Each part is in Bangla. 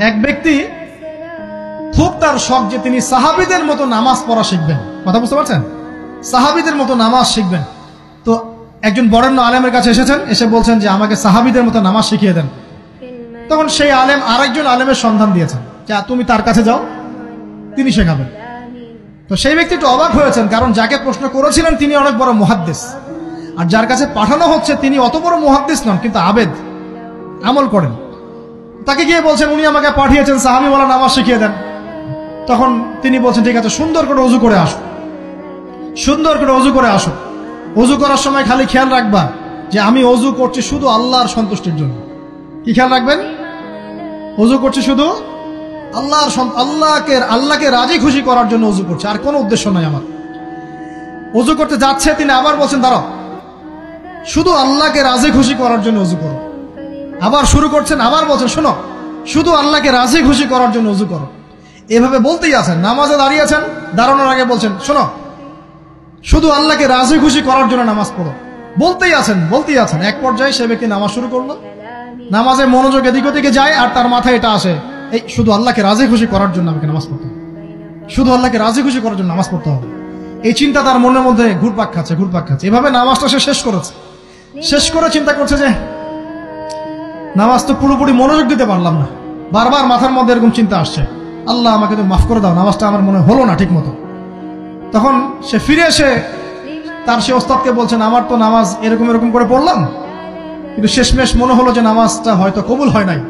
এক ব্যক্তি খুব তার শখ যে তিনি সাহাবীদের মতো নামাজ পড়া শিখবেন। কথা বুঝতে পারছেন? সাহাবীদের মতো নামাজ শিখবেন। তো একজন বরেণ্য আলেমের কাছে এসেছেন, এসে বলছেন যে আমাকে সাহাবীদের মতো নামাজ শিখিয়ে দেন। তখন সেই আলেম আরেকজন আলেমের সন্ধান দিয়েছেন, যা তুমি তার কাছে যাও, তিনি শেখাবেন। তো সেই ব্যক্তি একটু অবাক হয়েছেন, কারণ যাকে প্রশ্ন করেছিলেন তিনি অনেক বড় মুহাদ্দিস, আর যার কাছে পাঠানো হচ্ছে তিনি অত বড় মুহাদ্দিস নন, কিন্তু আবেদ, আমল করেন। তাকে গিয়ে বলছেন উনি আমাকে পাঠিয়েছেন সাহাবী বলা নামাজ শিখিয়ে দেন। তখন তিনি বলছেন ঠিক আছে, সুন্দর করে ওযু করে আসো, সুন্দর করে ওযু করে আসো। ওযু করার সময় খালি খেয়াল রাখবা যে আমি ওযু করছি শুধু আল্লাহর সন্তুষ্টির জন্য। কি খেয়াল রাখবেন? ওযু করছি শুধু আল্লাহকে রাজি খুশি করার জন্য ওযু করছে, আর কোনো উদ্দেশ্য নাই আমার। ওযু করতে যাচ্ছে, তিনি আবার বলছেন দাঁড়াও, শুধু আল্লাহকে রাজি খুশি করার জন্য ওযু করো। আবার শুরু করছেন, আবার বলছেন শোনো, শুধু আল্লাহকে রাজি খুশি করার জন্য ওযু করো। এভাবে বলতেই আছেন, নামাজে দাঁড়িয়েছেন, দাঁড়ানোর আগে বলছেন শোনো, শুধু আল্লাহকে রাজি খুশি করার জন্য নামাজ পড়ো। বলতেই আছেন। এক পর্যায়ে সে ব্যক্তি নামাজ শুরু করলো, নামাজে মনোযোগ এদিক ওদিকে যায়, আর তার মাথায় এটা আসে, এই শুধু আল্লাহকে রাজি খুশি করার জন্য আমাকে নামাজ পড়তে হবে, শুধু আল্লাহকে রাজি খুশি করার জন্য নামাজ পড়তে হবে। এই চিন্তা তার মনের মধ্যে ঘুরপাক খাচ্ছে। এভাবে নামাজটা সে শেষ করেছে। শেষ করে চিন্তা করছে যে নামাজ তো পুরোপুরি মনোযোগ দিতে পারলাম না। বারবার মাথার মধ্যে এরকম চিন্তা আসছে, আল্লাহ আমাকে তো মাফ করে দাও, নামাজটা আমার মনে হলো না ঠিক মতো। তখন সে ফিরে এসে তার সে ওস্তাদকে বলছেন আমার তো নামাজ এরকম করে পড়লাম, কিন্তু শেষমেশ মনে হলো যে নামাজটা হয়তো কবুল হয় নাই,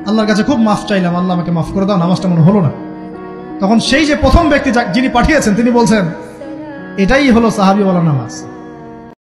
আল্লাহর কাছে খুব মাফ চাইলাম, আল্লাহ আমাকে মাফ করে দাও, নামাজটা মনে হলো না। তখন সেই যে প্রথম ব্যক্তি যিনি পাঠিয়েছেন তিনি বলছেন এটাই হলো সাহাবী ওয়ালা নামাজ।